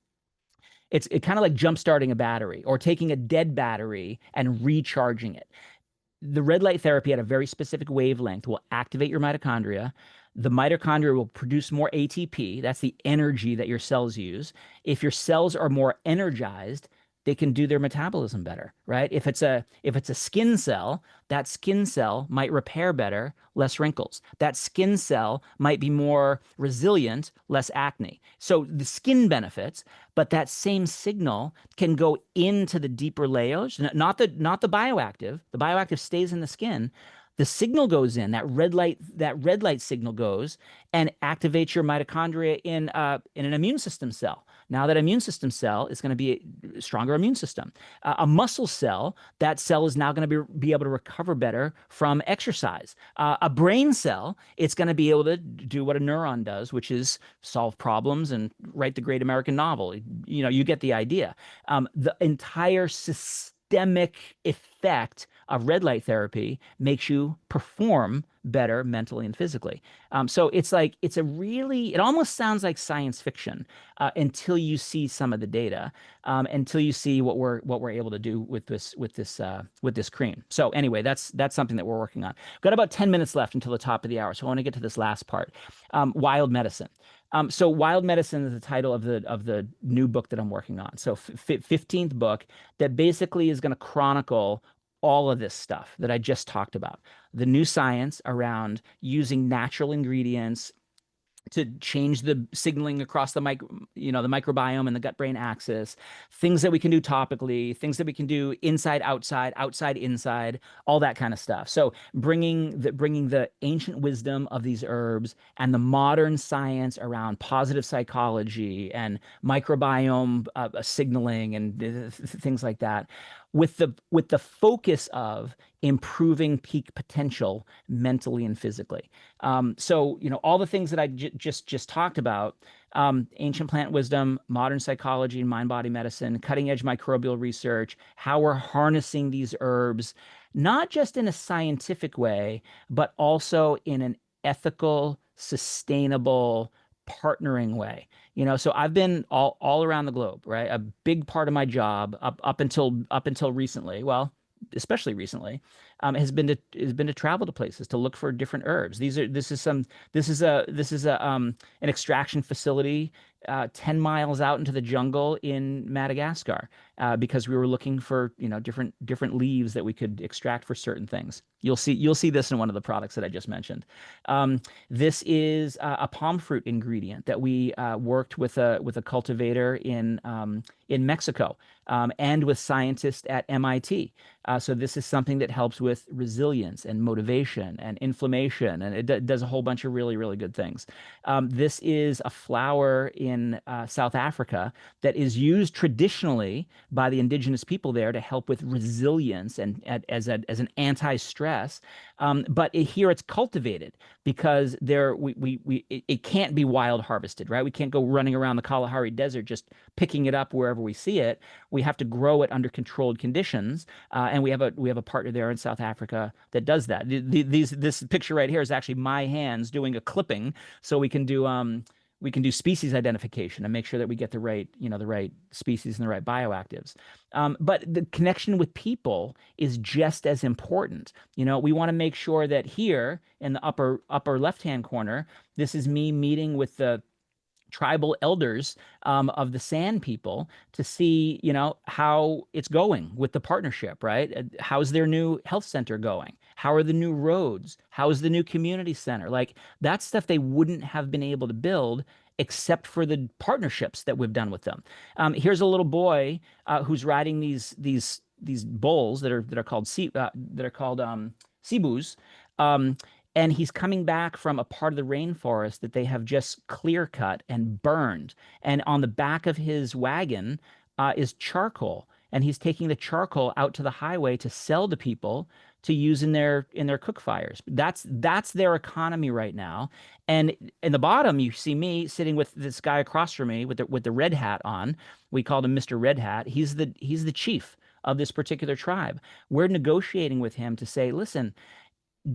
It's kind of like jump starting a battery or taking a dead battery and recharging it. The red light therapy at a very specific wavelength will activate your mitochondria. The mitochondria will produce more ATP. That's the energy that your cells use. If your cells are more energized, they can do their metabolism better, right? If it's a skin cell, that skin cell might repair better, less wrinkles. That skin cell might be more resilient, less acne. So the skin benefits, but that same signal can go into the deeper layers, not the bioactive. The bioactive stays in the skin. The signal goes in, that red light signal goes and activates your mitochondria in an immune system cell. Now that immune system cell is going to be a stronger immune system. A muscle cell, that cell is now going to be able to recover better from exercise. A brain cell, it's going to be able to do what a neuron does, which is solve problems and write the great American novel. You get the idea. The entire systemic effect of red light therapy makes you perform better mentally and physically. So it's like it almost sounds like science fiction until you see some of the data, until you see what we're able to do with this cream. So anyway, that's something that we're working on. We've got about 10 minutes left until the top of the hour, so I want to get to this last part, wild medicine. So Wild Medicine is the title of the new book that I'm working on. So 15th book that basically is going to chronicle all of this stuff that I just talked about. The new science around using natural ingredients to change the signaling across the the microbiome and the gut-brain axis, things that we can do topically, things that we can do inside, outside, outside, inside, all that kind of stuff. So bringing the ancient wisdom of these herbs and the modern science around positive psychology and microbiome signaling and things like that, with the focus of improving peak potential mentally and physically. So, all the things that I just talked about, ancient plant wisdom, modern psychology and mind-body medicine, cutting-edge microbial research, how we're harnessing these herbs, not just in a scientific way, but also in an ethical, sustainable, partnering way. So I've been all around the globe, right? A big part of my job up until recently, well, especially recently, has been to travel to places to look for different herbs. This is an extraction facility 10 miles out into the jungle in Madagascar, because we were looking for different leaves that we could extract for certain things. You'll see this in one of the products that I just mentioned. This is a palm fruit ingredient that we worked with a cultivator in Mexico, and with scientists at MIT. So this is something that helps with resilience and motivation and inflammation, and it does a whole bunch of really, really good things. This is a flower in South Africa that is used traditionally by the indigenous people there to help with resilience and as an anti-stress. But here it's cultivated because it can't be wild harvested, right? We can't go running around the Kalahari Desert just picking it up wherever we see it. We have to grow it under controlled conditions, and we have a partner there in South Africa that does that. This picture right here is actually my hands doing a clipping, so we can do species identification and make sure that we get the right species and the right bioactives. But the connection with people is just as important. We want to make sure that here in the upper left-hand corner, this is me meeting with the tribal elders of the Sand people to see, how it's going with the partnership, right? How's their new health center going? How are the new roads? How's the new community center? Like that's stuff they wouldn't have been able to build except for the partnerships that we've done with them. Here's a little boy who's riding these bulls that are called cebus. Um, and he's coming back from a part of the rainforest that they have just clear cut and burned. And on the back of his wagon is charcoal, and he's taking the charcoal out to the highway to sell to people to use in their cook fires. That's their economy right now. And in the bottom, you see me sitting with this guy across from me with the red hat on. We called him Mr. Red Hat. He's the chief of this particular tribe. We're negotiating with him to say, listen,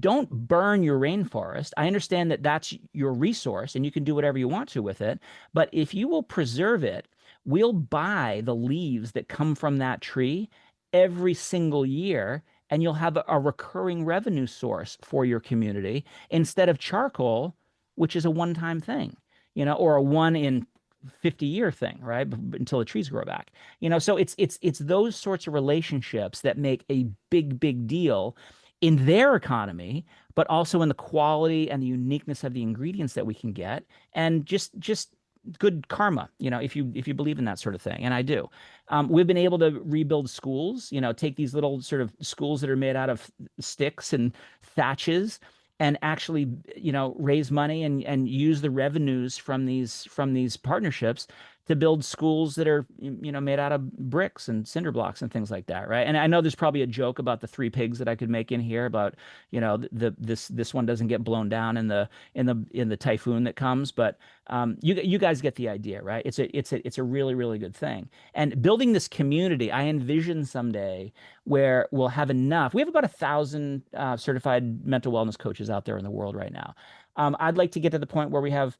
don't burn your rainforest. I understand that that's your resource and you can do whatever you want to with it. But if you will preserve it, we'll buy the leaves that come from that tree every single year, and you'll have a recurring revenue source for your community instead of charcoal, which is a one-time thing, or a one in 50-year thing, right? Until the trees grow back. So it's those sorts of relationships that make a big, big deal in their economy, but also in the quality and the uniqueness of the ingredients that we can get, and just good karma, if you believe in that sort of thing, and I do. We've been able to rebuild schools, take these little sort of schools that are made out of sticks and thatches, and actually, raise money and use the revenues from these partnerships to build schools that are, made out of bricks and cinder blocks and things like that, right? And I know there's probably a joke about the three pigs that I could make in here about, this one doesn't get blown down in the typhoon that comes, but you guys get the idea, right? It's a really, really good thing. And building this community, I envision someday where we'll have enough. We have about 1,000 certified mental wellness coaches out there in the world right now. I'd like to get to the point where we have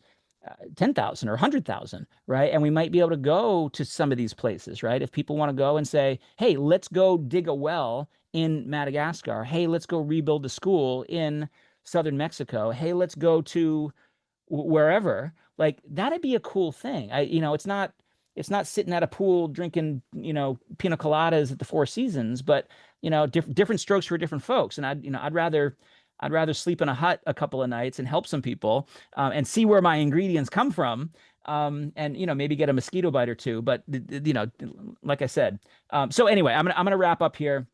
10,000 or 100,000, right? And we might be able to go to some of these places, right? If people want to go and say, hey, let's go dig a well in Madagascar. Hey, let's go rebuild a school in southern Mexico. Hey, let's go to wherever. Like that'd be a cool thing. It's not sitting at a pool drinking, pina coladas at the Four Seasons, but different strokes for different folks. And I'd rather sleep in a hut a couple of nights and help some people, and see where my ingredients come from, and maybe get a mosquito bite or two. But like I said, so anyway, I'm gonna wrap up here.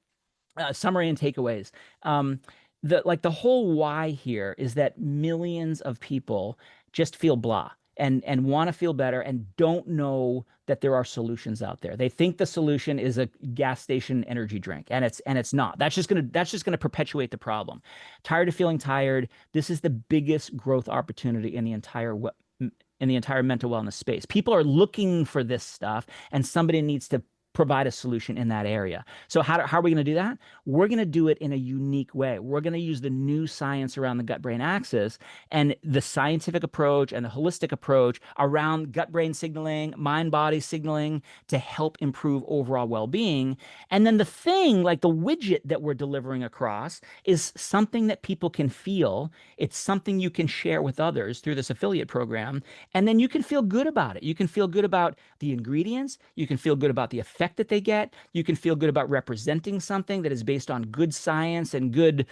Summary and takeaways. The whole why here is that millions of people just feel blah and want to feel better and don't know that there are solutions out there. They think the solution is a gas station energy drink, and it's not. That's just gonna perpetuate the problem. Tired of feeling tired. This is the biggest growth opportunity in the entire mental wellness space. People are looking for this stuff, and somebody needs to provide a solution in that area. So how are we going to do that? We're going to do it in a unique way. We're going to use the new science around the gut-brain axis and the scientific approach and the holistic approach around gut-brain signaling, mind-body signaling to help improve overall well-being. And then the thing, like the widget that we're delivering across, is something that people can feel. It's something you can share with others through this affiliate program. And then you can feel good about it. You can feel good about the ingredients. You can feel good about the effect that they get. You can feel good about representing something that is based on good science and good,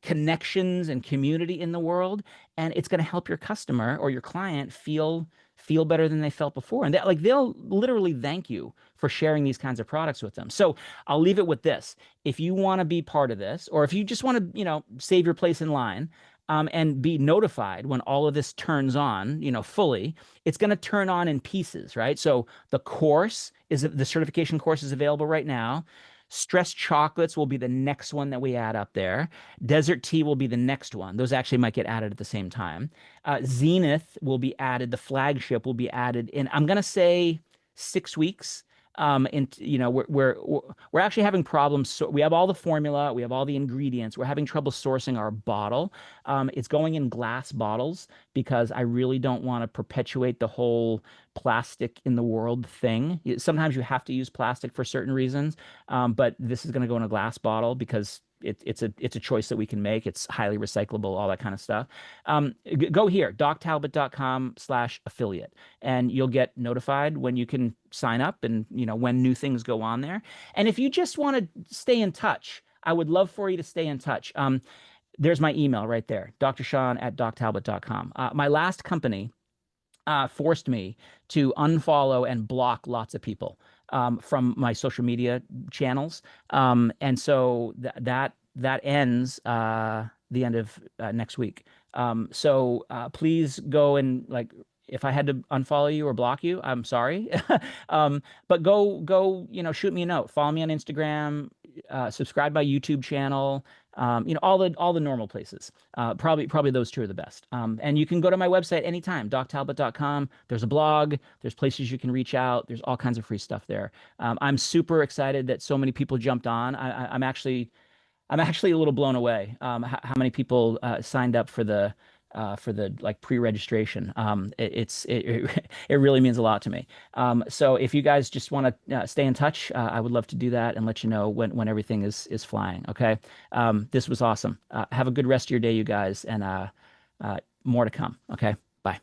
connections and community in the world. And it's going to help your customer or your client feel better than they felt before. And they'll literally thank you for sharing these kinds of products with them. So I'll leave it with this. If you want to be part of this, or if you just want to, save your place in line, and be notified when all of this turns on, fully. It's going to turn on in pieces, right? So the certification course is available right now. Stress chocolates will be the next one that we add up there. Desert tea will be the next one. Those actually might get added at the same time. Zenith will be added. The flagship will be added in, I'm going to say, 6 weeks. And we're actually having problems. So we have all the formula, we have all the ingredients. We're having trouble sourcing our bottle. It's going in glass bottles because I really don't want to perpetuate the whole plastic in the world thing. Sometimes you have to use plastic for certain reasons, but this is going to go in a glass bottle because it's a choice that we can make. It's highly recyclable, all that kind of stuff. Go here, doctalbot.com/affiliate, and you'll get notified when you can sign up and when new things go on there. And if you just want to stay in touch, I would love for you to stay in touch. There's my email right there, drshawn@doctalbot.com. My last company forced me to unfollow and block lots of people from my social media channels. And so that ends the end of next week. So please go and if I had to unfollow you or block you, I'm sorry. But go, shoot me a note. Follow me on Instagram, subscribe my YouTube channel, all the normal places. Probably those two are the best. And you can go to my website anytime, doctalbot.com. There's a blog, there's places you can reach out. There's all kinds of free stuff there. I'm super excited that so many people jumped on. I'm actually a little blown away, how many people signed up for the pre-registration. It really means a lot to me. So if you guys just want to stay in touch, I would love to do that and let you know when everything is flying. Okay. This was awesome. Have a good rest of your day, you guys, and more to come. Okay. Bye.